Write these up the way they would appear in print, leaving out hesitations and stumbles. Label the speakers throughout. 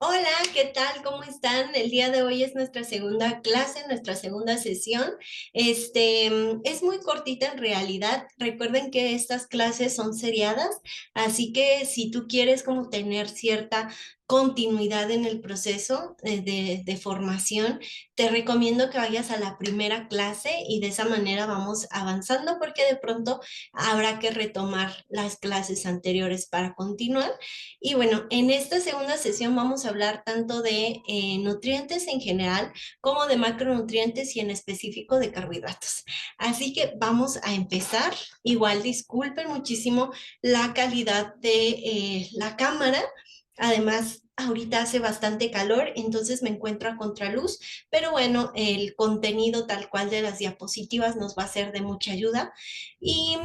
Speaker 1: Hola, ¿qué tal? ¿Cómo están? El día de hoy es nuestra segunda clase, nuestra segunda sesión. Es muy cortita en realidad. Recuerden que estas clases son seriadas, así que si tú quieres como tener cierta continuidad en el proceso de formación, te recomiendo que vayas a la primera clase y de esa manera vamos avanzando porque de pronto habrá que retomar las clases anteriores para continuar. Y bueno, en esta segunda sesión vamos a hablar tanto de nutrientes en general como de macronutrientes y en específico de carbohidratos. Así que vamos a empezar. Igual disculpen muchísimo la calidad de la cámara. Además, ahorita hace bastante calor, entonces me encuentro a contraluz, pero bueno, el contenido tal cual de las diapositivas nos va a ser de mucha ayuda. Y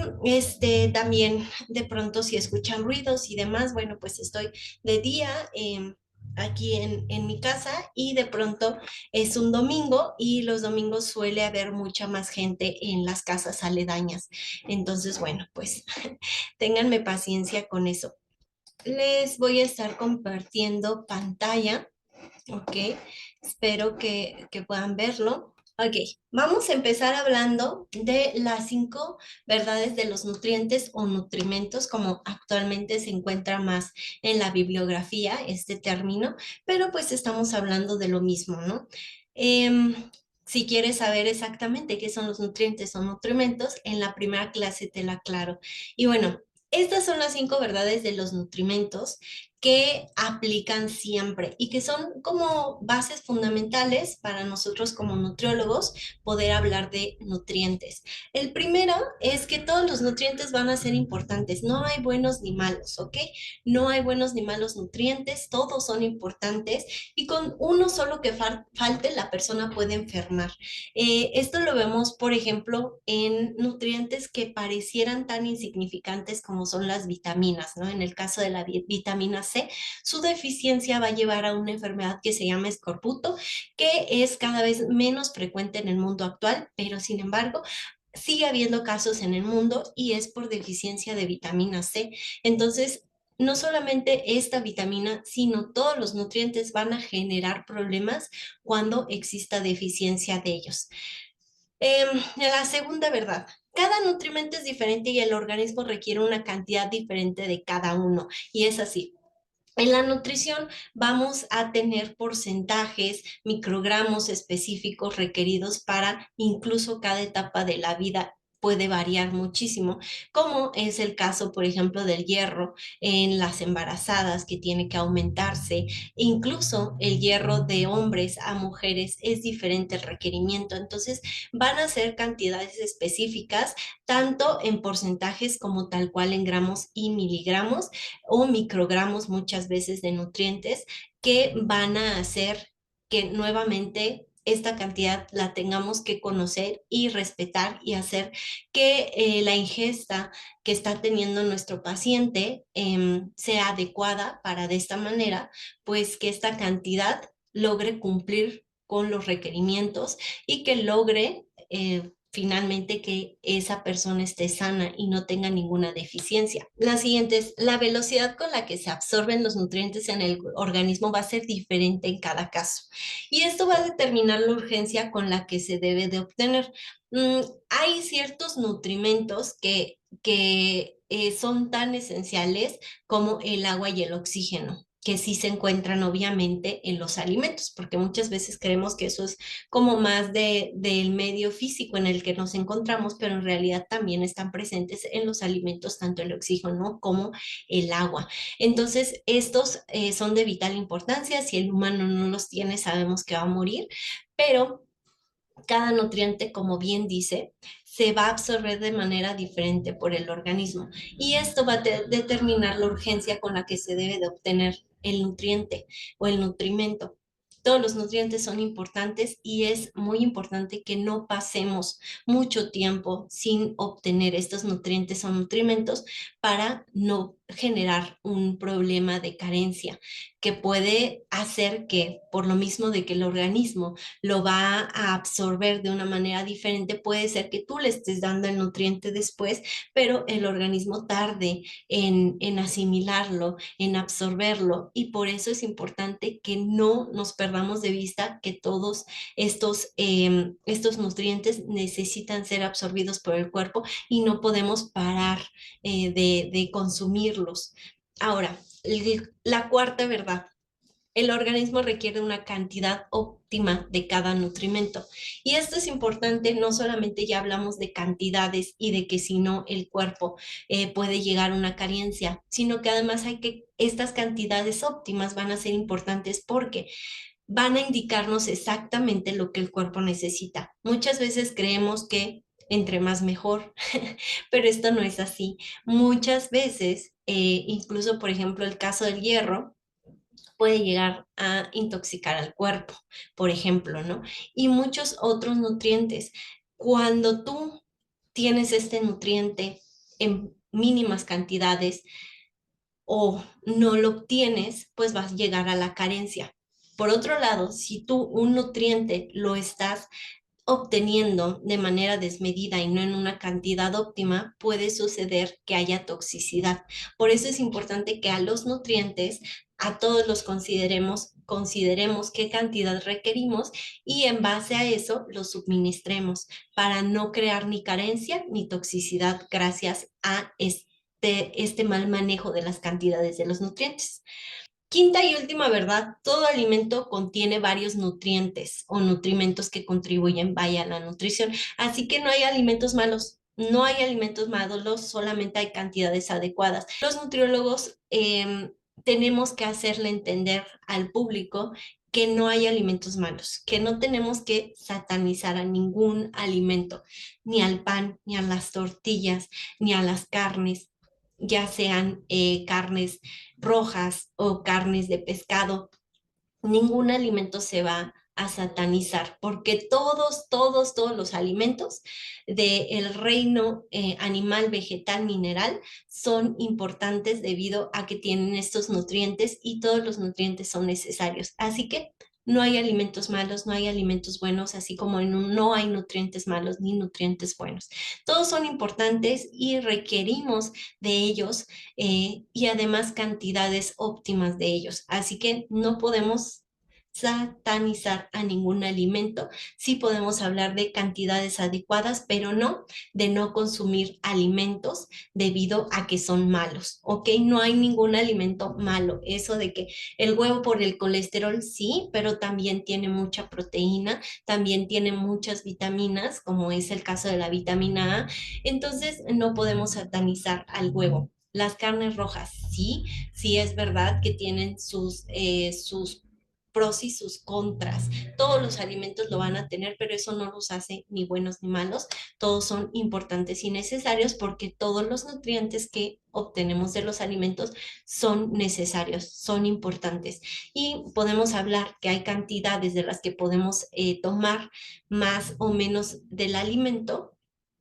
Speaker 1: también de pronto si escuchan ruidos y demás, bueno, pues estoy de día aquí en mi casa y de pronto es un domingo y los domingos suele haber mucha más gente en las casas aledañas. Entonces, bueno, pues ténganme paciencia con eso. Les voy a estar compartiendo pantalla, ¿ok? Espero que puedan verlo. Ok, vamos a empezar hablando de las 5 verdades de los nutrientes o nutrimentos, como actualmente se encuentra más en la bibliografía este término, pero pues estamos hablando de lo mismo, ¿no? Em, si quieres saber exactamente qué son los nutrientes o nutrimentos, en la primera clase te la aclaro. Y bueno, estas son las 5 verdades de los nutrimentos que aplican siempre y que son como bases fundamentales para nosotros como nutriólogos poder hablar de nutrientes. El primero es que todos los nutrientes van a ser importantes, no hay buenos ni malos, ¿ok? No hay buenos ni malos nutrientes, todos son importantes y con uno solo que falte la persona puede enfermar. Esto lo vemos, por ejemplo, en nutrientes que parecieran tan insignificantes como son las vitaminas, ¿no? En el caso de la vitamina C, su deficiencia va a llevar a una enfermedad que se llama escorbuto, que es cada vez menos frecuente en el mundo actual, pero sin embargo, sigue habiendo casos en el mundo y es por deficiencia de vitamina C. Entonces, no solamente esta vitamina, sino todos los nutrientes van a generar problemas cuando exista deficiencia de ellos. La segunda verdad, cada nutrimento es diferente y el organismo requiere una cantidad diferente de cada uno. Y es así. En la nutrición vamos a tener porcentajes, microgramos específicos requeridos para incluso cada etapa de la vida. Puede variar muchísimo, como es el caso, por ejemplo, del hierro en las embarazadas, que tiene que aumentarse. Incluso el hierro de hombres a mujeres es diferente el requerimiento. Entonces, van a ser cantidades específicas, tanto en porcentajes como tal cual en gramos y miligramos o microgramos muchas veces de nutrientes que van a hacer que nuevamente esta cantidad la tengamos que conocer y respetar y hacer que la ingesta que está teniendo nuestro paciente sea adecuada para de esta manera, pues que esta cantidad logre cumplir con los requerimientos y que logre finalmente que esa persona esté sana y no tenga ninguna deficiencia. La siguiente es, la velocidad con la que se absorben los nutrientes en el organismo va a ser diferente en cada caso. Y esto va a determinar la urgencia con la que se debe de obtener. Hay ciertos nutrimentos que son tan esenciales como el agua y el oxígeno, que sí se encuentran obviamente en los alimentos, porque muchas veces creemos que eso es como más del medio físico en el que nos encontramos, pero en realidad también están presentes en los alimentos, tanto el oxígeno como el agua. Entonces, estos son de vital importancia. Si el humano no los tiene, sabemos que va a morir, pero cada nutriente, como bien dice, se va a absorber de manera diferente por el organismo y esto va a determinar la urgencia con la que se debe de obtener el nutriente o el nutrimento. Todos los nutrientes son importantes y es muy importante que no pasemos mucho tiempo sin obtener estos nutrientes o nutrimentos para no generar un problema de carencia que puede hacer que, por lo mismo de que el organismo lo va a absorber de una manera diferente, puede ser que tú le estés dando el nutriente después, pero el organismo tarde en asimilarlo, en absorberlo, y por eso es importante que no nos perdamos de vista que todos estos nutrientes necesitan ser absorbidos por el cuerpo y no podemos parar de consumirlos. Ahora, la cuarta verdad. El organismo requiere una cantidad óptima de cada nutrimento. Y esto es importante, no solamente ya hablamos de cantidades y de que si no el cuerpo puede llegar a una carencia, sino que además estas cantidades óptimas van a ser importantes porque van a indicarnos exactamente lo que el cuerpo necesita. Muchas veces creemos que entre más mejor, pero esto no es así. Muchas veces, incluso por ejemplo el caso del hierro, puede llegar a intoxicar al cuerpo, por ejemplo, ¿no? Y muchos otros nutrientes. Cuando tú tienes este nutriente en mínimas cantidades, o no lo obtienes, pues vas a llegar a la carencia. Por otro lado, si tú un nutriente lo estás obteniendo de manera desmedida y no en una cantidad óptima, puede suceder que haya toxicidad. Por eso es importante que a los nutrientes, a todos los consideremos qué cantidad requerimos y en base a eso los suministremos para no crear ni carencia ni toxicidad gracias a este mal manejo de las cantidades de los nutrientes. Quinta y última verdad, todo alimento contiene varios nutrientes o nutrimentos que contribuyen, vaya, a la nutrición. Así que no hay alimentos malos, no hay alimentos malos, solamente hay cantidades adecuadas. Los nutriólogos tenemos que hacerle entender al público que no hay alimentos malos, que no tenemos que satanizar a ningún alimento, ni al pan, ni a las tortillas, ni a las carnes, ya sean carnes rojas o carnes de pescado. Ningún alimento se va a satanizar porque todos los alimentos del reino animal, vegetal, mineral son importantes debido a que tienen estos nutrientes y todos los nutrientes son necesarios. Así que no hay alimentos malos, no hay alimentos buenos, así como no hay nutrientes malos ni nutrientes buenos. Todos son importantes y requerimos de ellos y además cantidades óptimas de ellos. Así que no podemos satanizar a ningún alimento. Sí podemos hablar de cantidades adecuadas, pero no de no consumir alimentos debido a que son malos, ¿ok? No hay ningún alimento malo. Eso de que el huevo por el colesterol, sí, pero también tiene mucha proteína, también tiene muchas vitaminas, como es el caso de la vitamina A. Entonces, no podemos satanizar al huevo. Las carnes rojas, sí, sí es verdad que tienen sus pros y sus contras. Todos los alimentos lo van a tener, pero eso no los hace ni buenos ni malos. Todos son importantes y necesarios porque todos los nutrientes que obtenemos de los alimentos son necesarios, son importantes. Y podemos hablar que hay cantidades de las que podemos tomar más o menos del alimento,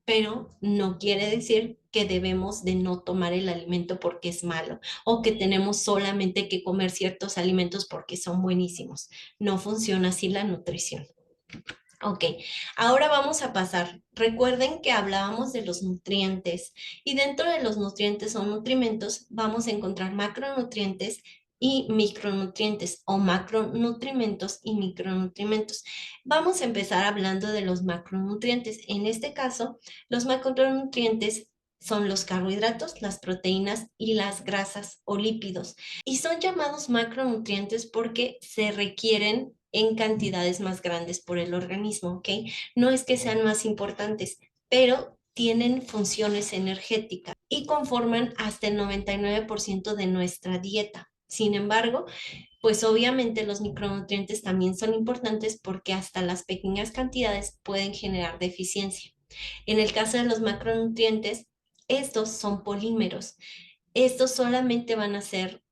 Speaker 1: pero no quiere decir que debemos de no tomar el alimento porque es malo o que tenemos solamente que comer ciertos alimentos porque son buenísimos. No funciona así la nutrición. Ok, ahora vamos a pasar. Recuerden que hablábamos de los nutrientes y dentro de los nutrientes o nutrimentos vamos a encontrar macronutrientes y micronutrientes o macronutrimentos y micronutrimentos. Vamos a empezar hablando de los macronutrientes. En este caso, los macronutrientes son los carbohidratos, las proteínas y las grasas o lípidos. Y son llamados macronutrientes porque se requieren en cantidades más grandes por el organismo, ¿ok? No es que sean más importantes, pero tienen funciones energéticas y conforman hasta el 99% de nuestra dieta. Sin embargo, pues obviamente los micronutrientes también son importantes porque hasta las pequeñas cantidades pueden generar deficiencia. En el caso de los macronutrientes, estos son polímeros. Estos solamente van a ser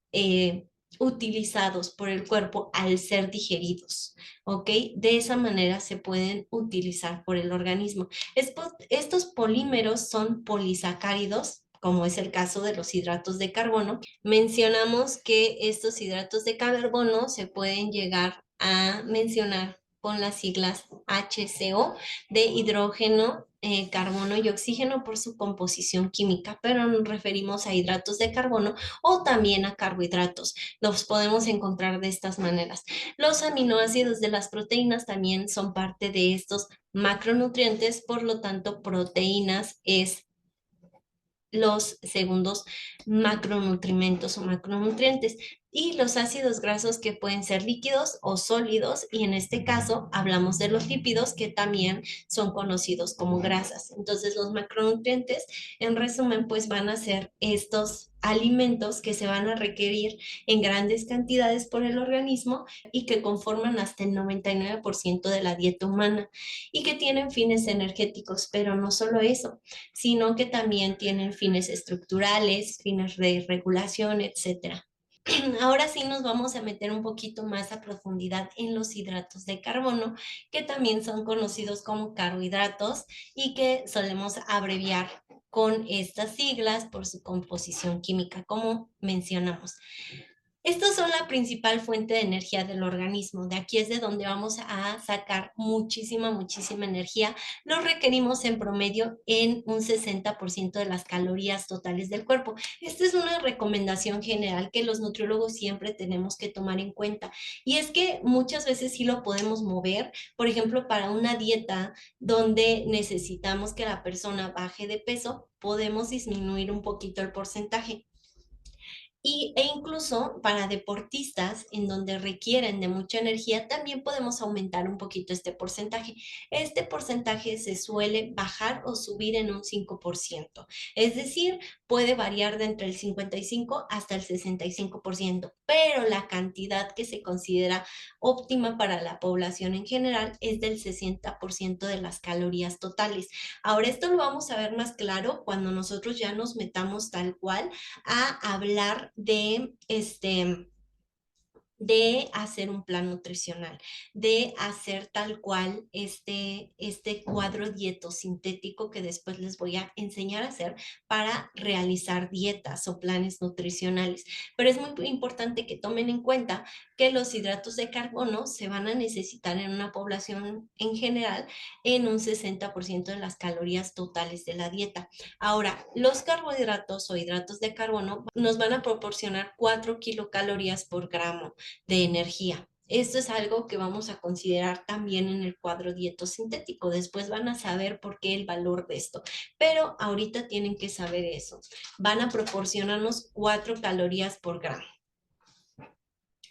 Speaker 1: utilizados por el cuerpo al ser digeridos, ¿ok? De esa manera se pueden utilizar por el organismo. Estos polímeros son polisacáridos, como es el caso de los hidratos de carbono. Mencionamos que estos hidratos de carbono se pueden llegar a mencionar con las siglas HCO de hidrógeno, carbono y oxígeno por su composición química, pero nos referimos a hidratos de carbono o también a carbohidratos. Los podemos encontrar de estas maneras. Los aminoácidos de las proteínas también son parte de estos macronutrientes, por lo tanto, proteínas es los segundos macronutrientes o macronutrientes, y los ácidos grasos que pueden ser líquidos o sólidos, y en este caso hablamos de los lípidos que también son conocidos como grasas. Entonces los macronutrientes, en resumen, pues van a ser estos alimentos que se van a requerir en grandes cantidades por el organismo y que conforman hasta el 99% de la dieta humana y que tienen fines energéticos, pero no solo eso, sino que también tienen fines estructurales, fines de regulación, etcétera. Ahora sí nos vamos a meter un poquito más a profundidad en los hidratos de carbono, que también son conocidos como carbohidratos y que solemos abreviar con estas siglas por su composición química, como mencionamos. Estos son la principal fuente de energía del organismo. De aquí es de donde vamos a sacar muchísima energía. Los requerimos en promedio en un 60% de las calorías totales del cuerpo. Esta es una recomendación general que los nutriólogos siempre tenemos que tomar en cuenta. Y es que muchas veces sí lo podemos mover. Por ejemplo, para una dieta donde necesitamos que la persona baje de peso, podemos disminuir un poquito el porcentaje. E incluso para deportistas en donde requieren de mucha energía, también podemos aumentar un poquito este porcentaje. Este porcentaje se suele bajar o subir en un 5%. Es decir, puede variar de entre el 55 hasta el 65%, pero la cantidad que se considera óptima para la población en general es del 60% de las calorías totales. Ahora, esto lo vamos a ver más claro cuando nosotros ya nos metamos tal cual a hablar de hacer un plan nutricional, de hacer tal cual este cuadro dietosintético que después les voy a enseñar a hacer para realizar dietas o planes nutricionales. Pero es muy importante que tomen en cuenta que los hidratos de carbono se van a necesitar en una población en general en un 60% de las calorías totales de la dieta. Ahora, los carbohidratos o hidratos de carbono nos van a proporcionar 4 kilocalorías por gramo de energía. Esto es algo que vamos a considerar también en el cuadro dietosintético. Después van a saber por qué el valor de esto, pero ahorita tienen que saber eso. Van a proporcionarnos 4 calorías por gramo.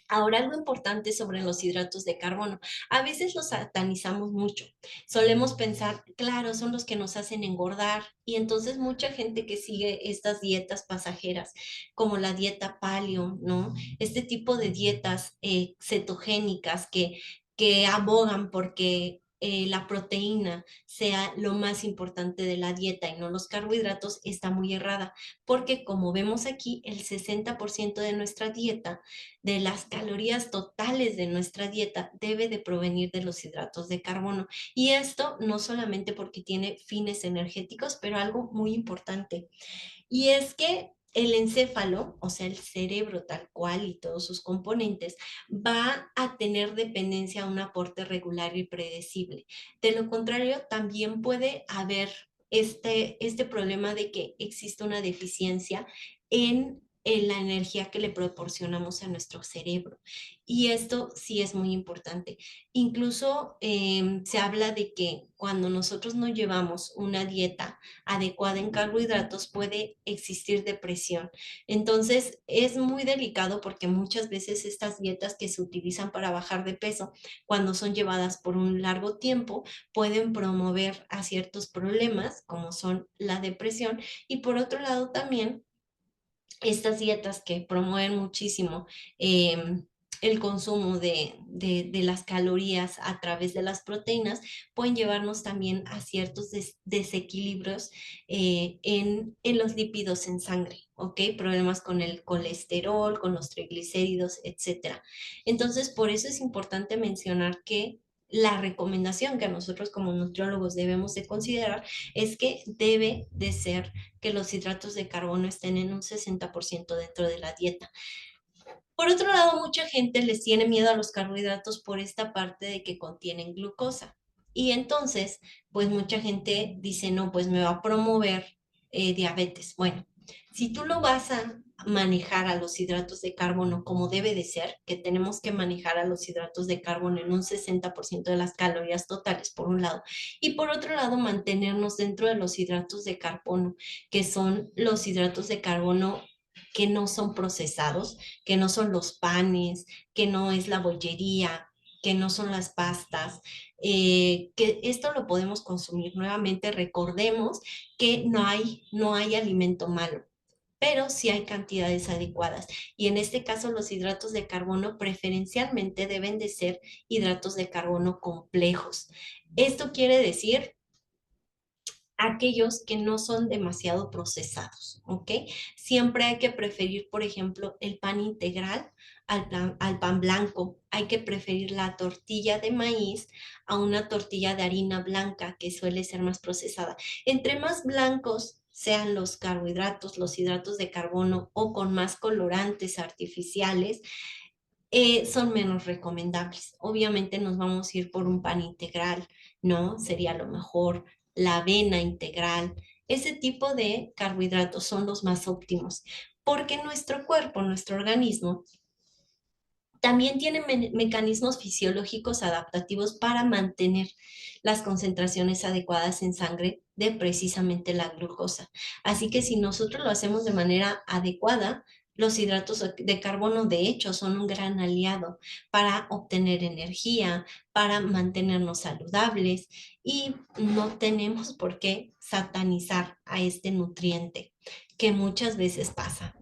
Speaker 1: Ahora, algo importante sobre los hidratos de carbono. A veces los satanizamos mucho. Solemos pensar, claro, son los que nos hacen engordar. Y entonces mucha gente que sigue estas dietas pasajeras, como la dieta paleo, ¿no? Este tipo de dietas cetogénicas que abogan porque la proteína sea lo más importante de la dieta y no los carbohidratos, está muy errada. Porque como vemos aquí, el 60% de nuestra dieta, de las calorías totales de nuestra dieta, debe de provenir de los hidratos de carbono. Y esto no solamente porque tiene fines energéticos, pero algo muy importante. Y es que el encéfalo, o sea, el cerebro tal cual y todos sus componentes, va a tener dependencia a un aporte regular y predecible. De lo contrario, también puede haber este problema de que existe una deficiencia en la energía que le proporcionamos a nuestro cerebro. Y esto sí es muy importante. Incluso se habla de que cuando nosotros no llevamos una dieta adecuada en carbohidratos, puede existir depresión. Entonces, es muy delicado porque muchas veces estas dietas que se utilizan para bajar de peso, cuando son llevadas por un largo tiempo, pueden promover a ciertos problemas como son la depresión. Y por otro lado también estas dietas que promueven muchísimo el consumo de las calorías a través de las proteínas pueden llevarnos también a ciertos desequilibrios en los lípidos en sangre, ¿ok? Problemas con el colesterol, con los triglicéridos, etcétera. Entonces, por eso es importante mencionar que la recomendación que nosotros como nutriólogos debemos de considerar es que debe de ser que los hidratos de carbono estén en un 60% dentro de la dieta. Por otro lado, mucha gente les tiene miedo a los carbohidratos por esta parte de que contienen glucosa. Y entonces, pues mucha gente dice, no, pues me va a promover diabetes. Bueno, si tú lo vas a manejar a los hidratos de carbono como debe de ser, que tenemos que manejar a los hidratos de carbono en un 60% de las calorías totales, por un lado, y por otro lado, mantenernos dentro de los hidratos de carbono, que son los hidratos de carbono que no son procesados, que no son los panes, que no es la bollería, que no son las pastas, que esto lo podemos consumir nuevamente. Recordemos que no hay alimento malo, pero sí hay cantidades adecuadas. Y en este caso, los hidratos de carbono preferencialmente deben de ser hidratos de carbono complejos. Esto quiere decir aquellos que no son demasiado procesados, ¿ok? Siempre hay que preferir, por ejemplo, el pan integral al pan blanco. Hay que preferir la tortilla de maíz a una tortilla de harina blanca, que suele ser más procesada. Entre más blancos sean los carbohidratos, los hidratos de carbono o con más colorantes artificiales, son menos recomendables. Obviamente nos vamos a ir por un pan integral, ¿no? Sería lo mejor, la avena integral. Ese tipo de carbohidratos son los más óptimos, porque nuestro cuerpo, nuestro organismo, también tiene mecanismos fisiológicos adaptativos para mantener las concentraciones adecuadas en sangre de precisamente la glucosa. Así que si nosotros lo hacemos de manera adecuada, los hidratos de carbono, de hecho, son un gran aliado para obtener energía, para mantenernos saludables, y no tenemos por qué satanizar a este nutriente que muchas veces pasa.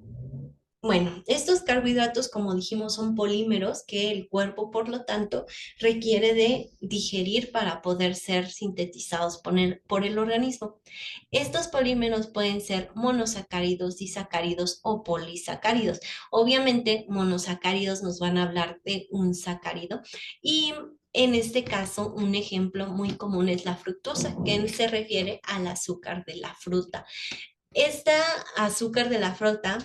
Speaker 1: Bueno, estos carbohidratos, como dijimos, son polímeros que el cuerpo, por lo tanto, requiere de digerir para poder ser sintetizados por el organismo. Estos polímeros pueden ser monosacáridos, disacáridos o polisacáridos. Obviamente, monosacáridos nos van a hablar de un sacárido, y en este caso, un ejemplo muy común es la fructosa, que se refiere al azúcar de la fruta. Esta azúcar de la fruta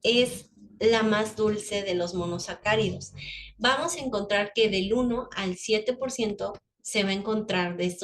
Speaker 1: es la más dulce de los monosacáridos. Vamos a encontrar que del 1 al 7% se va a encontrar de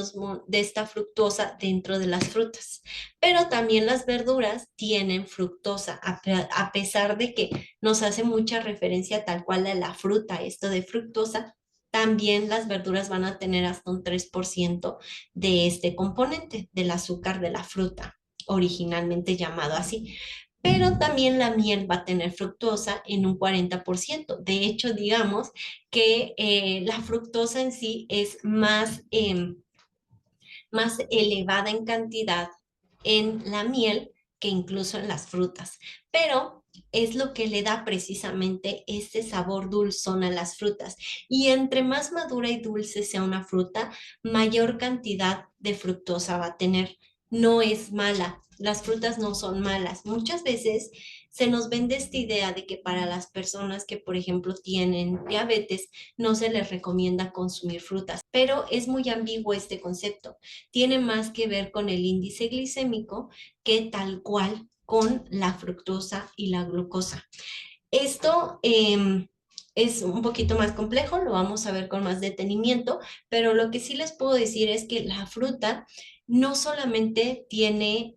Speaker 1: esta fructosa dentro de las frutas. Pero también las verduras tienen fructosa, a pesar de que nos hace mucha referencia tal cual a la fruta, esto de fructosa. También las verduras van a tener hasta un 3% de este componente, del azúcar de la fruta, originalmente llamado así. Pero también la miel va a tener fructosa en un 40%. De hecho, digamos que la fructosa en sí es más elevada en cantidad en la miel que incluso en las frutas, pero es lo que le da precisamente este sabor dulzón a las frutas. Y entre más madura y dulce sea una fruta, mayor cantidad de fructosa va a tener. No es mala, las frutas no son malas. Muchas veces se nos vende esta idea de que para las personas que, por ejemplo, tienen diabetes, no se les recomienda consumir frutas, pero es muy ambiguo este concepto. Tiene más que ver con el índice glicémico que tal cual con la fructosa y la glucosa. Esto es un poquito más complejo, lo vamos a ver con más detenimiento, pero lo que sí les puedo decir es que la fruta no solamente tiene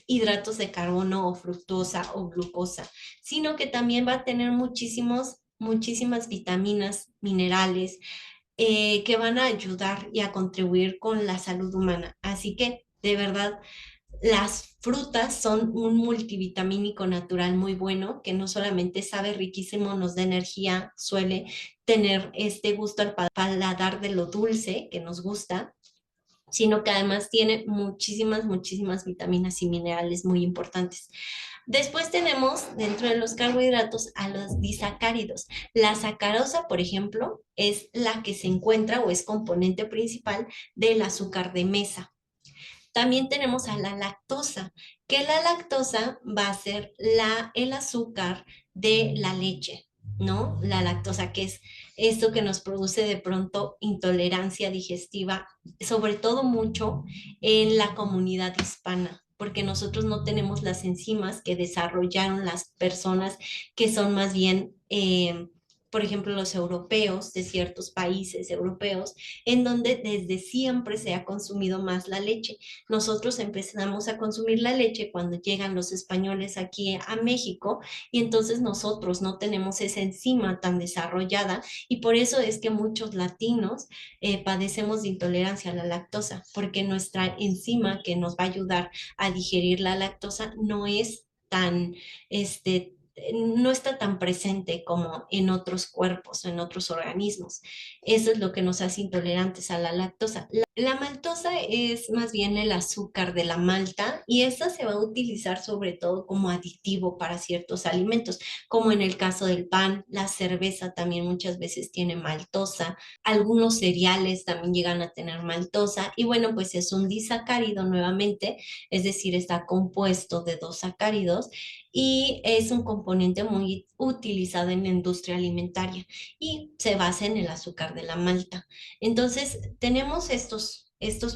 Speaker 1: hidratos de carbono o fructosa o glucosa, sino que también va a tener muchísimas vitaminas, minerales, que van a ayudar y a contribuir con la salud humana. Así que, de verdad, las frutas son un multivitamínico natural muy bueno, que no solamente sabe riquísimo, nos da energía, suele tener este gusto al paladar de lo dulce que nos gusta, sino que además tiene muchísimas vitaminas y minerales muy importantes. Después tenemos dentro de los carbohidratos a los disacáridos. La sacarosa, por ejemplo, es la que se encuentra o es componente principal del azúcar de mesa. También tenemos a la lactosa, que la lactosa va a ser el azúcar de la leche. ¿no? La lactosa, que es esto que nos produce de pronto intolerancia digestiva, sobre todo mucho en la comunidad hispana, porque nosotros no tenemos las enzimas que desarrollaron las personas que son más bien, por ejemplo, los europeos de ciertos países europeos, en donde desde siempre se ha consumido más la leche. Nosotros empezamos a consumir la leche cuando llegan los españoles aquí a México y entonces nosotros no tenemos esa enzima tan desarrollada y por eso es que muchos latinos padecemos de intolerancia a la lactosa, porque nuestra enzima que nos va a ayudar a digerir la lactosa no es tan, no está tan presente como en otros cuerpos o en otros organismos. Eso es lo que nos hace intolerantes a la lactosa. La maltosa es más bien el azúcar de la malta y esta se va a utilizar sobre todo como aditivo para ciertos alimentos, como en el caso del pan, la cerveza también muchas veces tiene maltosa, algunos cereales también llegan a tener maltosa y bueno, pues es un disacárido nuevamente, es decir, está compuesto de dos sacáridos y es un componente muy utilizado en la industria alimentaria y se basa en el azúcar de la malta. Entonces, tenemos estos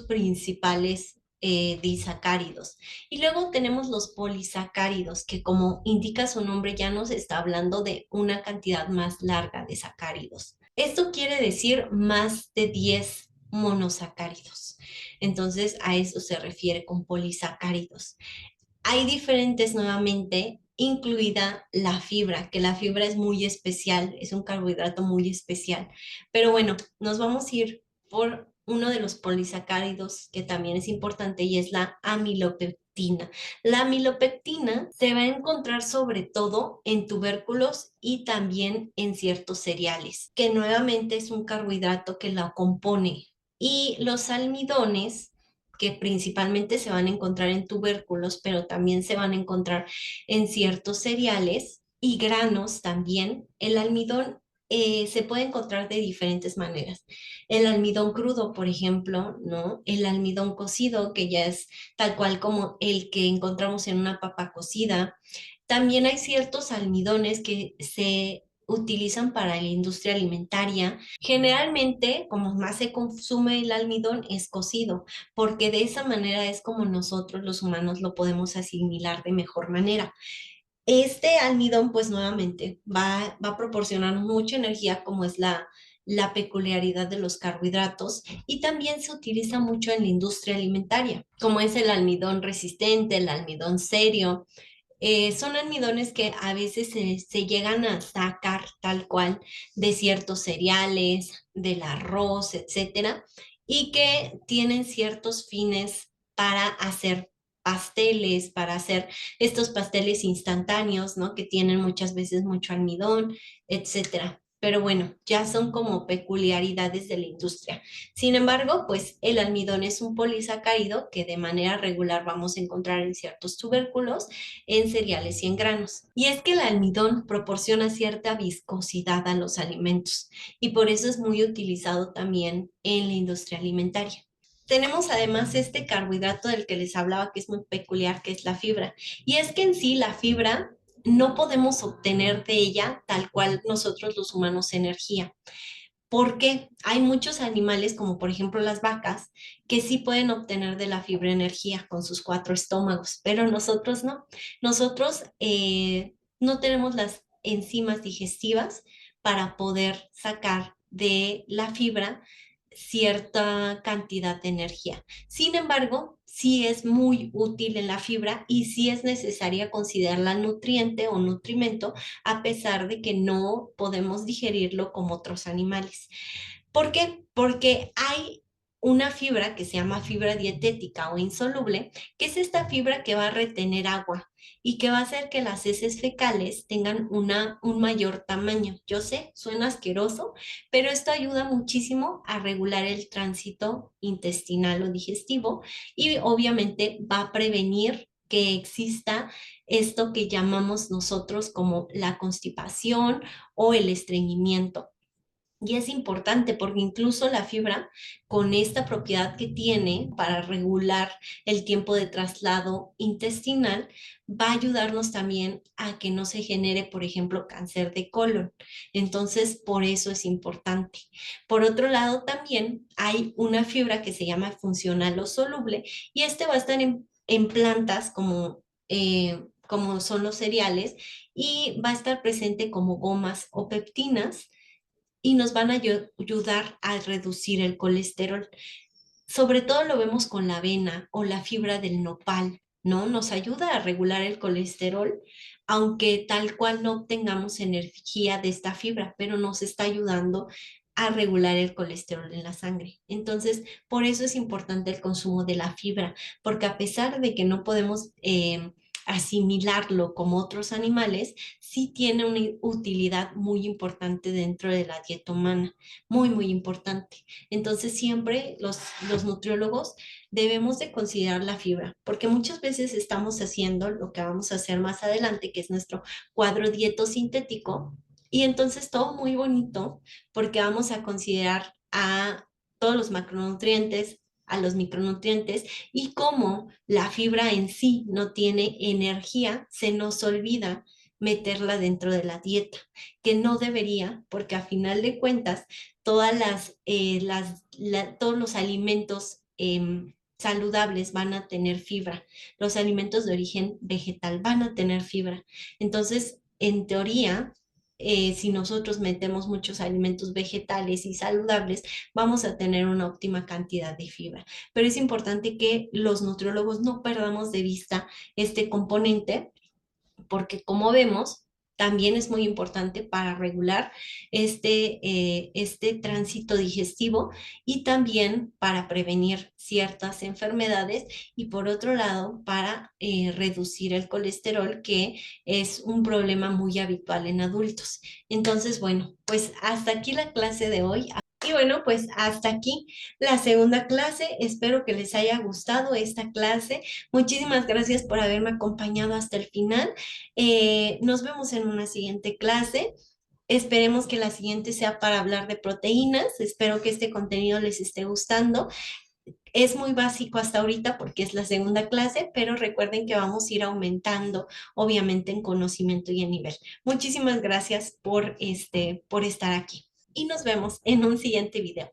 Speaker 1: principales disacáridos. Y luego tenemos los polisacáridos, que como indica su nombre, ya nos está hablando de una cantidad más larga de sacáridos. Esto quiere decir más de 10 monosacáridos. Entonces, a eso se refiere con polisacáridos. Hay diferentes nuevamente, incluida la fibra, que la fibra es muy especial, es un carbohidrato muy especial. Pero bueno, nos vamos a ir por uno de los polisacáridos que también es importante y es la amilopectina. La amilopectina se va a encontrar sobre todo en tubérculos y también en ciertos cereales, que nuevamente es un carbohidrato que la compone. Y los almidones que principalmente se van a encontrar en tubérculos, pero también se van a encontrar en ciertos cereales y granos también. El almidón se puede encontrar de diferentes maneras. El almidón crudo, por ejemplo, ¿no? El almidón cocido, que ya es tal cual como el que encontramos en una papa cocida. También hay ciertos almidones que se utilizan para la industria alimentaria. Generalmente, como más se consume el almidón, es cocido, porque de esa manera es como nosotros los humanos lo podemos asimilar de mejor manera. Este almidón, pues nuevamente, va a proporcionar mucha energía, como es la peculiaridad de los carbohidratos, y también se utiliza mucho en la industria alimentaria, como es el almidón resistente, el almidón serio. Son almidones que a veces se llegan a sacar tal cual de ciertos cereales, del arroz, etcétera, y que tienen ciertos fines para hacer pasteles, para hacer estos pasteles instantáneos, ¿no? Que tienen muchas veces mucho almidón, etcétera. Pero bueno, ya son como peculiaridades de la industria. Sin embargo, pues el almidón es un polisacárido que de manera regular vamos a encontrar en ciertos tubérculos, en cereales y en granos. Y es que el almidón proporciona cierta viscosidad a los alimentos y por eso es muy utilizado también en la industria alimentaria. Tenemos además este carbohidrato del que les hablaba que es muy peculiar, que es la fibra. Y es que en sí la fibra no podemos obtener de ella tal cual nosotros los humanos energía. Porque hay muchos animales, como por ejemplo las vacas, que sí pueden obtener de la fibra energía con sus cuatro estómagos, pero nosotros no. Nosotros no tenemos las enzimas digestivas para poder sacar de la fibra cierta cantidad de energía. Sin embargo, sí es muy útil en la fibra y sí es necesaria considerarla nutriente o nutrimento a pesar de que no podemos digerirlo como otros animales. ¿Por qué? Porque hay una fibra que se llama fibra dietética o insoluble, que es esta fibra que va a retener agua y que va a hacer que las heces fecales tengan un mayor tamaño. Yo sé, suena asqueroso, pero esto ayuda muchísimo a regular el tránsito intestinal o digestivo y obviamente va a prevenir que exista esto que llamamos nosotros como la constipación o el estreñimiento. Y es importante porque incluso la fibra, con esta propiedad que tiene para regular el tiempo de traslado intestinal, va a ayudarnos también a que no se genere, por ejemplo, cáncer de colon. Entonces, por eso es importante. Por otro lado, también hay una fibra que se llama funcional o soluble y este va a estar en plantas como son los cereales y va a estar presente como gomas o peptinas y nos van a ayudar a reducir el colesterol. Sobre todo lo vemos con la avena o la fibra del nopal, ¿no? Nos ayuda a regular el colesterol, aunque tal cual no obtengamos energía de esta fibra, pero nos está ayudando a regular el colesterol en la sangre. Entonces, por eso es importante el consumo de la fibra, porque a pesar de que no podemos asimilarlo como otros animales, sí tiene una utilidad muy importante dentro de la dieta humana, muy, muy importante. Entonces, siempre los nutriólogos debemos de considerar la fibra, porque muchas veces estamos haciendo lo que vamos a hacer más adelante, que es nuestro cuadro dieto sintético, y entonces todo muy bonito, porque vamos a considerar a todos los macronutrientes, a los micronutrientes, y como la fibra en sí no tiene energía, se nos olvida meterla dentro de la dieta, que no debería, porque a final de cuentas, todos los alimentos saludables van a tener fibra, los alimentos de origen vegetal van a tener fibra. Entonces, en teoría, si nosotros metemos muchos alimentos vegetales y saludables, vamos a tener una óptima cantidad de fibra. Pero es importante que los nutriólogos no perdamos de vista este componente porque como vemos, también es muy importante para regular este tránsito digestivo y también para prevenir ciertas enfermedades y por otro lado para reducir el colesterol, que es un problema muy habitual en adultos. Entonces, bueno, pues hasta aquí la clase de hoy. Y bueno, pues hasta aquí la segunda clase. Espero que les haya gustado esta clase. Muchísimas gracias por haberme acompañado hasta el final. Nos vemos en una siguiente clase. Esperemos que la siguiente sea para hablar de proteínas. Espero que este contenido les esté gustando. Es muy básico hasta ahorita porque es la segunda clase, pero recuerden que vamos a ir aumentando, obviamente, en conocimiento y en nivel. Muchísimas gracias por estar aquí y nos vemos en un siguiente video.